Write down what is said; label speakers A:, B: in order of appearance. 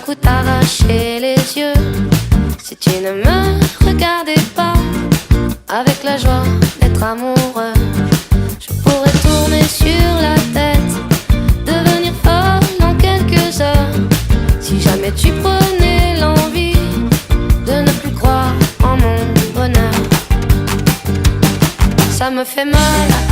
A: coup t'arracher les yeux. Si tu ne me regardais pas avec la joie d'être amoureux, je pourrais tourner sur la tête, devenir folle en quelques heures. Si jamais tu prenais l'envie de ne plus croire en mon bonheur, ça me fait mal